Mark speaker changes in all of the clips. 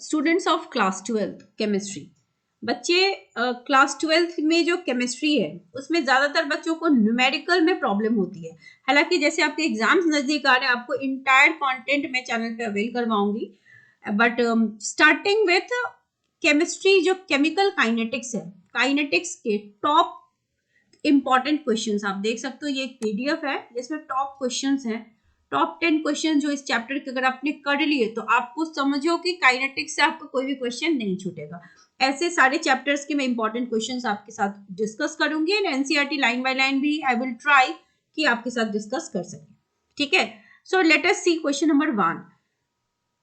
Speaker 1: Students of class 12 chemistry, बच्चे class 12 में जो केमिस्ट्री है उसमें ज़्यादातर बच्चों को न्यूमेरिकल में प्रॉब्लम होती है। हालांकि जैसे आपके एग्जाम्स नज़दीक आ रहे हैं, आपको इंटायर कंटेंट मैं चैनल पे अवेल करवाऊंगी, बट स्टार्टिंग विथ केमिस्ट्री जो केमिकल काइनेटिक्स है, काइनेटिक्स के टॉप इंपॉर्टेंट क्वेश्चंस आप देख सकते हो। ये एक पीडीएफ है जिसमें टॉप क्वेश्चंस हैं, टॉप 10 क्वेश्चन जो इस चैप्टर के अगर आपने कर लिए तो आपको समझो कि काइनेटिक्स से आपको कोई भी क्वेश्चन नहीं छूटेगा। ऐसे सारे चैप्टर्स के मैं इंपॉर्टेंट क्वेश्चंस आपके साथ डिस्कस करूंगी and NCERT line by line भी आई विल ट्राई कि आपके साथ डिस्कस कर सके। ठीक है, so let us see question number 1।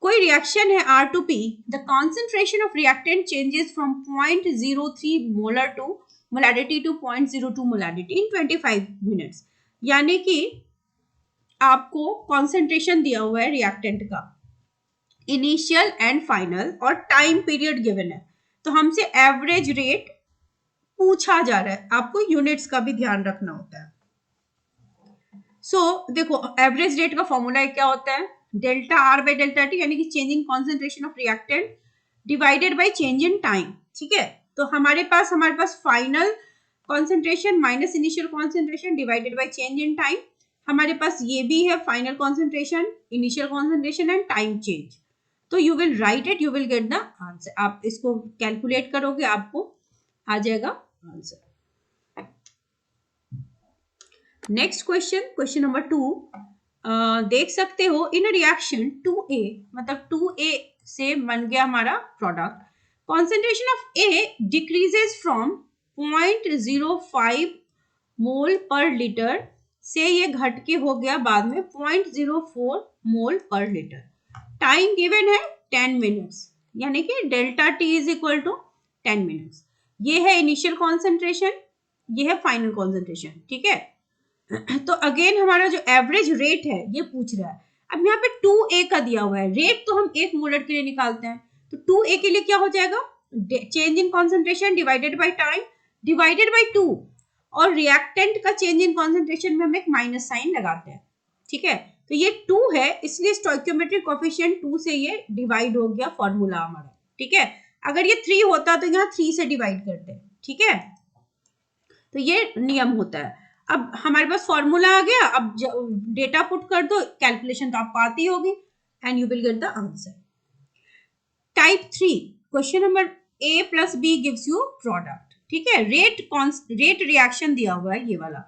Speaker 1: कोई रिएक्शन है R2P, the concentration of reactant changes from 0.03 molar to molarity to 0.02 molarity in 25 minutes. यानी कि आपको कॉन्सेंट्रेशन दिया हुआ है रिएक्टेंट का, इनिशियल एंड फाइनल, और टाइम पीरियड गिवन है। तो हमसे एवरेज रेट पूछा जा रहा है, आपको यूनिट्स का भी ध्यान रखना होता है। देखो एवरेज रेट का फॉर्मूला क्या होता है, delta R by delta T, यानी कि change in concentration of reactant divided by change in time. ठीक है, तो हमारे पास final concentration minus initial concentration divided by change in time. हमारे पास ये भी है final concentration, initial concentration and time change. तो you will write it, you will get the answer. आप इसको कैलकुलेट करोगे, आपको आ जाएगा answer. Next question, question number 2, देख सकते हो इन रिएक्शन 2A, मतलब 2A से बन गया हमारा product. Concentration of A decreases from 0.05 मोल पर लीटर से ये घट के हो गया बाद में 0.04 मोल पर लीटर। टाइम गिवन है 10 मिनट्स, यानी कि delta T is equal to 10 minutes. ये है इनिशियल कॉन्सेंट्रेशन, ये है फाइनल कॉन्सेंट्रेशन। ठीक है, तो अगेन हमारा जो एवरेज रेट है ये पूछ रहा है। अब यहाँ पे 2A का दिया हुआ है, रेट तो हम 1 मोलर के लिए निकालते हैं, तो 2A के लिए क्या हो जाएगा, change in concentration divided by time divided by 2, और रिएक्टेंट का चेंज इन कॉन्सेंट्रेशन में हम एक माइनस साइन लगाते हैं। ठीक है, तो ये 2 है, इसलिए स्टोइकियोमेट्रिक कोएफिशिएंट 2 से ये डिवाइड हो गया फॉर्मूला हमारा। ठीक है, अगर ये 3 होता तो यहाँ 3 से डिवाइड करते। ठीक है, तो ये नियम होता है। अब हमारे पास फॉर्मूला आ गया, अब डेटा पुट कर दो, कैलकुलेशन तो आपको आती होगी and you will get the answer. Type 3 question number A plus B gives you product. ठीक है, रेट रिएक्शन दिया हुआ है ये वाला।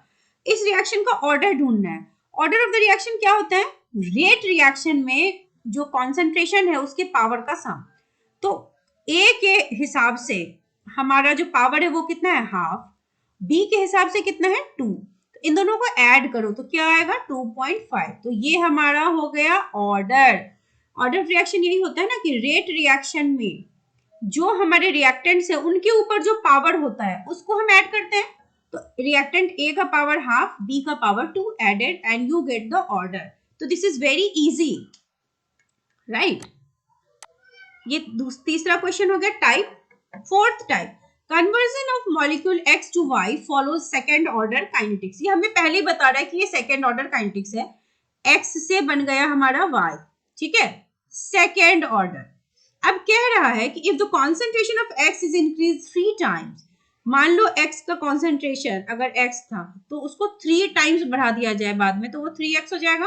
Speaker 1: इस रिएक्शन का ऑर्डर ढूंढना है। ऑर्डर ऑफ द रिएक्शन क्या होता है, रेट रिएक्शन में जो कॉन्सेंट्रेशन है उसके पावर का सम। तो A के हिसाब से हमारा जो पावर है वो कितना है, हाफ। B के हिसाब से कितना है, 2। तो इन दोनों को ऐड करो तो क्या आएगा, 2.5। तो ये हमारा हो गया ऑर्डर। ऑर्डर ऑफ रिएक्शन यही होता है ना कि रेट रिएक्शन में जो हमारे रिएक्टेंट्स है उनके ऊपर जो पावर होता है उसको हम ऐड करते हैं। तो रिएक्टेंट A का पावर हाफ, B का power 2 added and you get the order. तो this is very easy, right. ये तीसरा क्वेश्चन हो गया type. Fourth type, conversion of molecule X to Y follows second order kinetics. ये हमें पहले ही बता रहा है कि ये सेकेंड ऑर्डर काइनेटिक्स है, X से बन गया हमारा Y। ठीक है, सेकेंड ऑर्डर। अब कह रहा है कि if the concentration of X is increase 3 times, मान लो X का कॉन्सेंट्रेशन अगर X था तो उसको 3 टाइम्स बढ़ा दिया जाए बाद में, तो वो 3x हो जाएगा।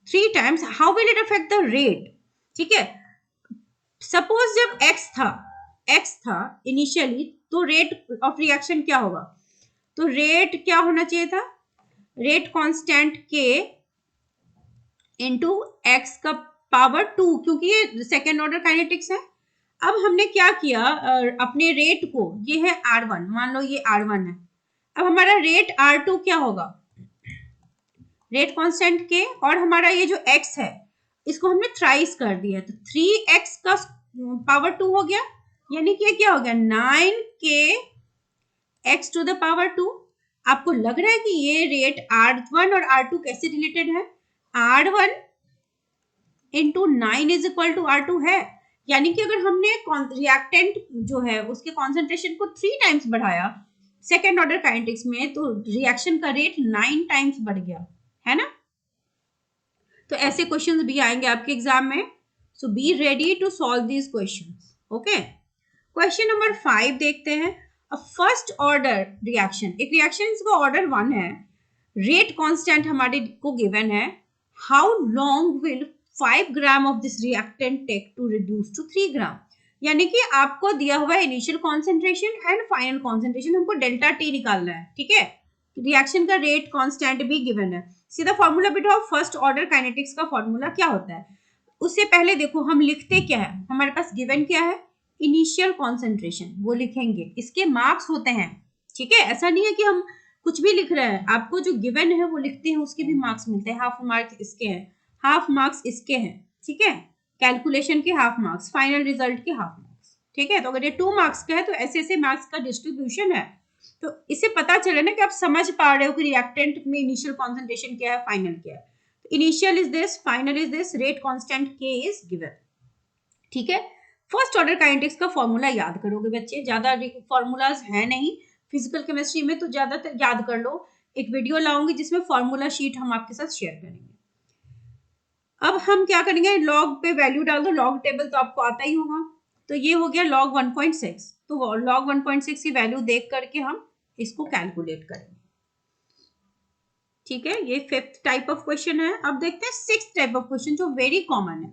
Speaker 1: 3 times, how will it affect the rate. ठीक है, सपोज जब x था इनिशियली, तो रेट ऑफ रिएक्शन क्या होगा, तो रेट क्या होना चाहिए था, rate constant k into x का पावर 2, क्योंकि ये सेकेंड ऑर्डर काइनेटिक्स है। अब हमने क्या किया, अपने रेट को, ये है R1, मान लो ये R1 है। अब हमारा रेट R2 क्या होगा, रेट कांस्टेंट k, और हमारा ये जो x है इसको हमने थ्राइस कर दिया, तो 3x का पावर 2 हो गया, यानी कि क्या हो गया, 9k x to the power 2। आपको लग रहा है कि ये रेट R1 और R2 कैसे रिलेटेड है, R1 into 9 is equal to R2 है। यानी कि अगर हमने रिएक्टेंट जो है उसके कॉन्सेंट्रेशन को 3 टाइम्स बढ़ाया सेकेंड ऑर्डर काइनेटिक्स में, तो रिएक्शन का रेट 9 टाइम्स बढ़ गया, है ना। तो ऐसे क्वेश्चंस भी आएंगे आपके एग्जाम में। So be ready to solve these questions. Okay, question number 5 देखते हैं. अ फर्स्ट ऑर्डर रिएक्शन, एक रिएक्शन का ऑर्डर 1 है, रेट कांस्टेंट हमारे को गिवन है. How long will 5 gram of this reactant take to reduce to 3 gram. यानी कि आपको दिया हुआ है initial concentration and final concentration, हमको डेल्टा टी निकालना है. ठीक है, रिएक्शन का रेट कांस्टेंट भी गिवन है. सीधा फॉर्मूला बेटा फर्स्ट ऑर्डर काइनेटिक्स का फॉर्मूला क्या होता है. उससे पहले देखो हम लिखते क्या है, हमारे पास गिवन क्या है, इनिशियल कॉन्सेंट्रेशन, वो लिखेंगे, इसके मार्क्स होते हैं. ठीक है, ऐसा नहीं है कि हम कुछ भी लिख रहे हैं, आपको जो गिवन है वो लिखते हैं, उसके भी मार्क्स मिलते हैं. हाफ मार्क्स इसके हैं, हाफ मार्क्स इसके हैं. ठीक है, कैलकुलेशन के हाफ मार्क्स, फाइनल रिजल्ट के हाफ मार्क्स. ठीक है, तो अगर ये 2 मार्क्स का है तो ऐसे ऐसे मार्क्स का डिस्ट्रीब्यूशन है. तो इससे पता चले ना कि आप समझ पा रहे हो कि रिएक्टेंट में इनिशियल कॉन्सेंट्रेशन क्या है, फाइनल क्या है. Initial is this, final is this, rate constant के इज गिवन. ठीक है, फर्स्ट ऑर्डर काइनेटिक्स का फॉर्मूला याद करोगे बच्चे, ज्यादा फॉर्मूलाज है नहीं फिजिकल केमिस्ट्री में, तो ज्यादातर याद कर लो. एक वीडियो लाऊंगी जिसमें फॉर्मूला शीट हम आपके साथ शेयर करेंगे. अब हम क्या करेंगे, लॉग पे वैल्यू डाल दो, लॉग टेबल तो आपको आता ही होगा. तो ये हो गया लॉग 1.6, तो लॉग 1.6 की वैल्यू देख करके हम इसको कैलकुलेट करेंगे. ठीक है, ये 5th टाइप ऑफ क्वेश्चन है. अब देखते हैं 6th टाइप ऑफ क्वेश्चन जो वेरी कॉमन है.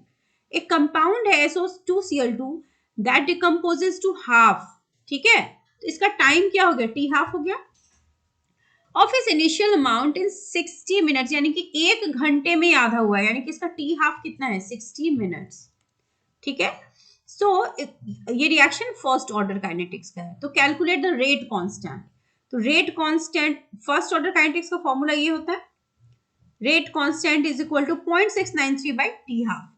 Speaker 1: एक कंपाउंड है SO2Cl2 that decomposes to half. ठीक है, तो इसका टाइम क्या हो गया, टी हाफ हो गया, ऑफ इस इनिशियल अमाउंट इन 60 मिनट्स, यानी कि 1 घंटे में आधा हुआ है, यानी कि इसका टी हाफ कितना है, 60 मिनट्स. ठीक है, सो ये रिएक्शन फर्स्ट ऑर्डर काइनेटिक्स का है. तो कैलकुलेट द रेट कांस्टेंट. तो rate constant first order kinetics का फॉर्मूला ये होता है, rate constant is equal to 0.693 by T half.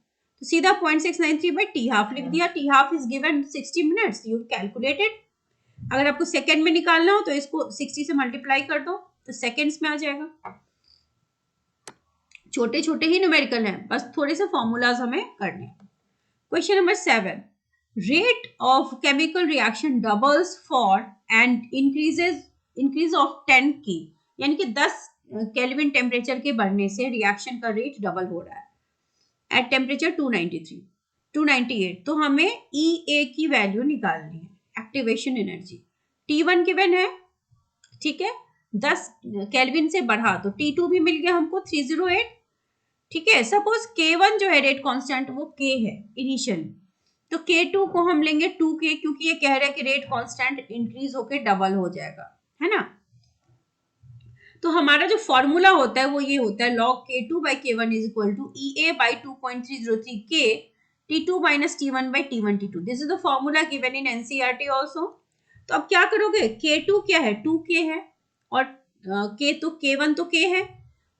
Speaker 1: तो सीधा 0.693 बाय टी हाफ लिख दिया. T half is given 60 minutes, you calculated. अगर आपको सेकंड में निकालना हो तो इसको 60 से मल्टीप्लाई कर दो तो सेकंड्स में आ जाएगा. छोटे छोटे ही न्यूमेरिकल हैं, बस थोड़े से फॉर्मूलाज हमें करने. Question number 7, rate of chemical reaction doubles for and increase of 10 की, यानी कि 10 केल्विन टेम्परेचर के बढ़ने से रिएक्शन का रेट डबल हो रहा है एट टेम्परेचर 298. तो हमें EA की वैल्यू निकालनी है, एक्टिवेशन एनर्जी. T1 गिवन है. ठीक है, 10 केल्विन से बढ़ा तो T2 भी मिल गया हमको 308. ठीक है, सपोज K1 जो है रेट कांस्टेंट वो K है इनिशियली, तो K2 को हम लेंगे 2K, क्योंकि ये कह रहा है कि रेट कांस्टेंट इंक्रीज होके डबल हो जाएगा, है ना. तो हमारा जो फॉर्मूला होता है वो ये होता है, log K2 by K1 is equal to EA by 2.303 K T2 minus T1 by T1 T2. This is the formula given in NCERT also. तो अब क्या करोगे, K2 क्या है, 2K है, और K तो K1 तो K है,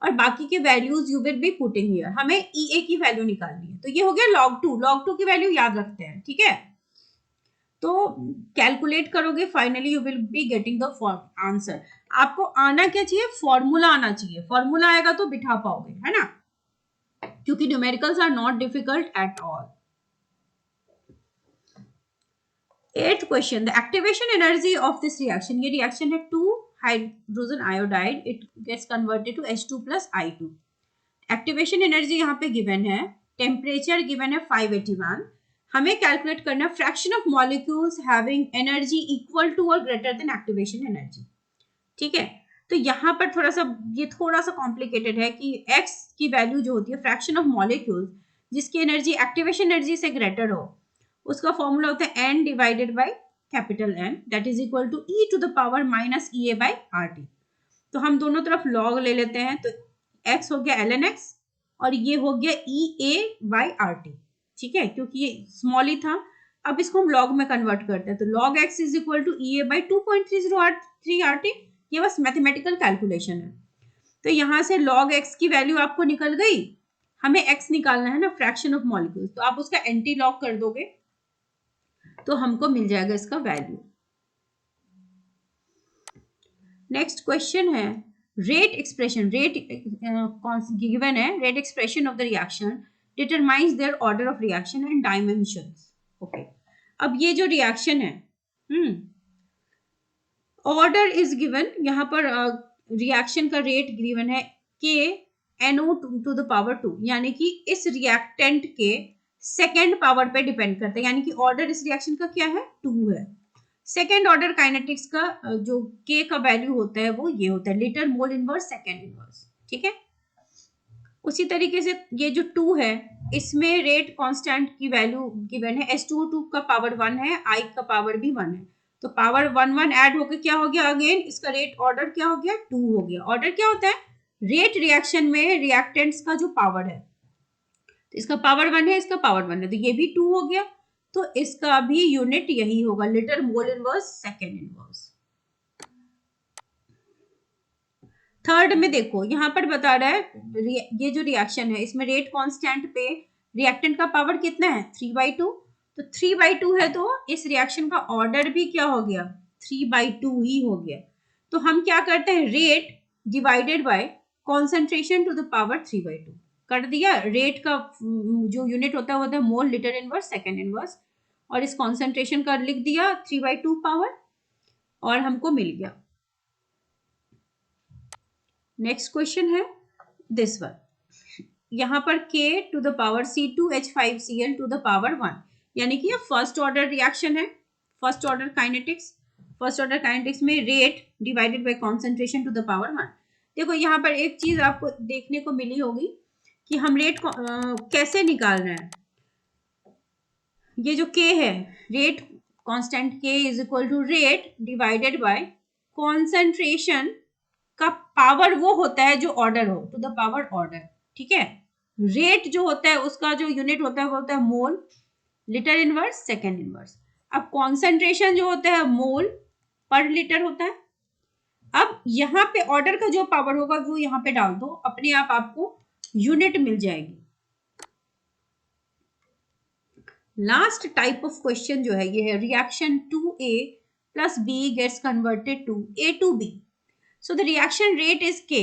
Speaker 1: और बाकी के values you will be putting here. हमें EA की वैल्यू निकालनी है. तो ये हो गया log 2 की वैल्यू याद रखते हैं. ठीक है, तो कैलकुलेट करोगे, finally you will be getting the answer. आपको आना क्या चाहिए, फॉर्मूला आना चाहिए. फॉर्मूला आएगा तो बिठा पाओगे, है ना, क्योंकि numericals are not difficult at all. 8th question, the activation energy of this reaction. ये रिएक्शन है 2 hydrogen iodide, it gets converted to H2 plus I2. Activation energy यहाँ पे गिवन है, टेम्परेचर गिवन है 581. हमें कैलकुलेट करना fraction of molecules having energy equal to और greater than activation energy. ठीक है, तो यहाँ पर थोड़ा सा कॉम्प्लिकेटेड है कि x की वैल्यू जो होती है फ्रैक्शन ऑफ मॉलिक्यूल्स जिसकी एनर्जी एक्टिवेशन एनर्जी से ग्रेटर हो, उसका फॉर्मूला होता है n divided by capital N, that is equal to e to the power minus EA by RT. तो हम दोनों तरफ log ले लेते हैं, तो x हो गया ln x और ये हो गया EA बाय RT. ठीक है, क्योंकि ये स्मॉल ही था. अब इसको हम log में कन्वर्ट करते हैं, तो log x is equal to EA by 2.303 RT. ये बस मैथमेटिकल कैलकुलेशन है. तो यहां से log x की वैल्यू आपको निकल गई. हमें x निकालना है ना, फ्रैक्शन ऑफ मॉलिक्यूल्स, तो आप उसका एंटी लॉग कर दोगे तो हमको मिल जाएगा इसका वैल्यू. नेक्स्ट क्वेश्चन है रेट एक्सप्रेशन. रेट गिवन है, rate expression of the reaction determines their order of reaction and dimensions. Okay, अब ये जो रिएक्शन है, ऑर्डर इज गिवन, यहाँ पर रिएक्शन का रेट गिवन है K NO2 to the power 2, यानी कि इस रिएक्टेंट के सेकेंड पावर पे डिपेंड करता है, यानी कि ऑर्डर इस रिएक्शन का क्या है, 2 है। सेकेंड ऑर्डर काइनेटिक्स का जो के का वैल्यू होता है वो ये होता है, litre mole inverse second inverse, ठीक है। उसी तरीके से ये जो 2 है इसमें रेट कांस्टेंट की वैल्यू गिवन है, S2O2 का पावर 1 है, I का पावर भी 1 है, तो पावर 1 ऐड होकर क्या हो गया, अगेन इसका रेट ऑर्डर क्या हो गया, 2 हो गया। ऑर्डर क्या होता है, रेट रिएक्शन में रिएक्टेंट्स का जो पावर है, तो इसका पावर 1 है, इसका पावर 1 है, तो ये भी 2 हो गया, तो इसका भी यूनिट यही होगा, litre mole inverse second inverse. Third में देखो यहाँ पर बता रहा है ये जो रिएक्शन है इसमें रेट कांस्टेंट पे रिएक्टेंट का पावर कितना है, 3/2, तो 3/2 है, तो इस रिएक्शन का ऑर्डर भी क्या हो गया, 3/2 ही हो गया। तो हम क्या करते हैं, rate divided by concentration to the power 3/2 कर दिया। रेट का जो यूनिट होता है mole litre inverse second inverse, और इस कॉन्सेंट्रेशन का लिख दिया 3/2 पावर, और हमको मिल गया। नेक्स्ट क्वेश्चन है दिस वन, यहाँ पर K to the power C2H5Cl to the power 1, यानी कि ये फर्स्ट ऑर्डर रिएक्शन है, first order kinetics. First order kinetics में rate divided by concentration to the power 1। देखो यहाँ पर एक चीज आपको देखने को मिली होगी कि हम रेट कैसे निकाल रहे हैं। ये जो K है, rate constant K is equal to rate divided by concentration का पावर वो होता है जो ऑर्डर हो, टू द पावर ऑर्डर, ठीक है। रेट जो होता है उसका जो यूनिट होता है वो होता है mole litre inverse second inverse. अब कॉन्सेंट्रेशन जो होता है मोल पर लीटर होता है। अब यहाँ पे ऑर्डर का जो पावर होगा वो यहाँ पे डाल दो, अपने आप आपको यूनिट मिल जाएगी। लास्ट टाइप ऑफ क्वेश्चन जो है ये है reaction 2A plus B gets converted to A to B, so the reaction rate is K।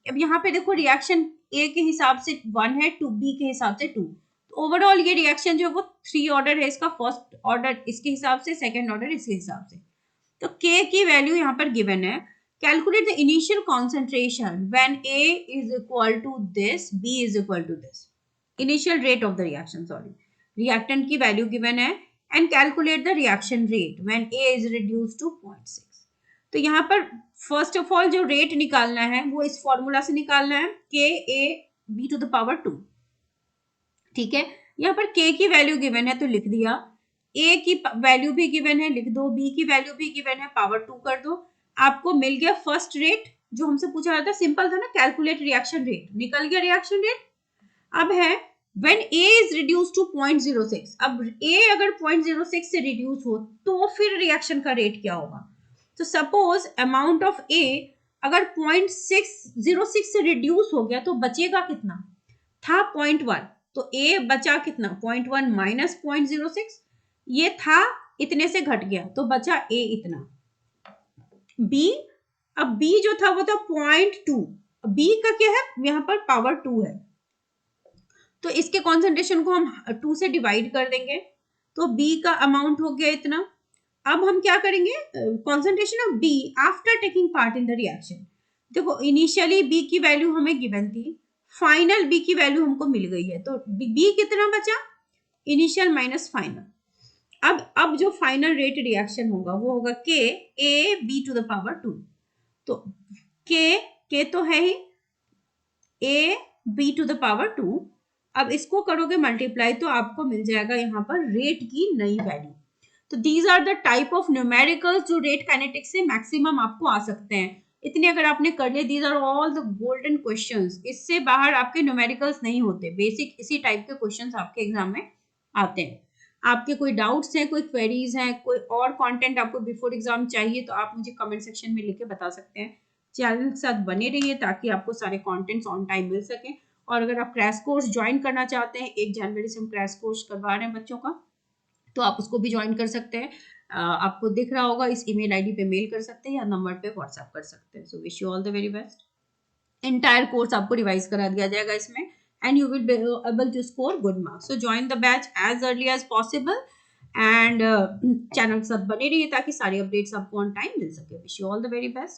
Speaker 1: अब यहाँ पे देखो रिएक्शन A के हिसाब से 1 है, टू B के हिसाब से 2, तो ओवरऑल ये रिएक्शन जो है वो 3 ऑर्डर है, इसका फर्स्ट ऑर्डर इसके हिसाब से, सेकेंड ऑर्डर इसके हिसाब से। तो K की वैल्यू यहाँ पर गिवन है। Calculate the initial concentration when A is equal to this, B is equal to this, initial rate of the reaction, sorry, reactant की वैल्यू गिवन है, and calculate the reaction rate when A is reduced to 0.6। तो यहाँ पर first of all जो rate निकालना है वो इस फॉर्मूला से निकालना है, KAB टू द पावर 2, ठीक है। यहाँ पर K की वैल्यू गिवन है तो लिख दिया, A की वैल्यू भी गिवन है लिख दो, B की वैल्यू भी गिवन है, पावर 2 कर दो, आपको मिल गया फर्स्ट रेट जो हमसे पूछा रहा था, सिंपल था ना, कैलकुलेट रिएक्शन रेट, निकल गया रिएक्शन रेट। अब है when A is reduced to 0.06, अब A अगर 0.06 से रिड्यूस हो तो फिर रिएक्शन का रेट क्या होगा। तो सपोज अमाउंट ऑफ A अगर 0.606 से रिड्यूस हो गया तो बचेगा कितना, था 0.1, तो A बचा कितना, 0.1 माइनस 0.06, ये था इतने से घट गया तो बचा A इतना। B, अब B जो था वो था 0.2, B का क्या है, यहाँ पर पावर 2 है, तो इसके कॉन्सेंट्रेशन को हम 2 से डिवाइड कर देंगे, तो B का अमाउंट हो गया इतना। अब हम क्या करेंगे, concentration of B after taking part in the reaction. देखो इनिशियली B की वैल्यू हमें गिवन थी, फाइनल B की वैल्यू हमको मिल गई है, तो B कितना बचा, इनिशियल माइनस फाइनल। अब जो फाइनल रेट रिएक्शन होगा वो होगा KAB टू द पावर 2, तो K तो है ही, AB टू द पावर 2, अब इसको करोगे मल्टीप्लाई तो आपको मिल जाएगा यहाँ पर रेट की नई वैल्यू। तो these are the type of numericals जो रेट काइनेटिक्स से मैक्सिमम आपको आ सकते हैं। इतने अगर आपने कर लिए, these are all the golden questions, इससे बाहर आपके न्यूमेरिकल्स नहीं होते, बेसिक इसी टाइप के क्वेश्चंस आपके एग्जाम में आते हैं। आपके कोई डाउट्स हैं, कोई क्वेरीज हैं, कोई और कंटेंट आपको बिफोर एग्जाम चाहिए तो आप मुझे कमेंट सेक्शन में लिख के बता सकते हैं। चैनल के साथ बने रहिए ताकि आपको सारे कंटेंट्स ऑन टाइम मिल सके, और अगर आप क्रैश कोर्स ज्वाइन करना चाहते हैं, 1 जनवरी से हम क्रैश कोर्स करवा रहे हैं बच्चों का, तो आप उसको भी ज्वाइन कर सकते हैं। आपको दिख रहा होगा, इस ईमेल आईडी पे मेल कर सकते हैं या नंबर पे व्हाट्सएप कर सकते हैं। So wish you all the very best. Entire course आपको रिवाइज करा दिया जाएगा इसमें, and you will be able to score good marks. So join the batch as early as possible, and channel के साथ बने रहिए ताकि सारी अपडेट्स आपको ऑन टाइम मिल सके। Wish you all the very best.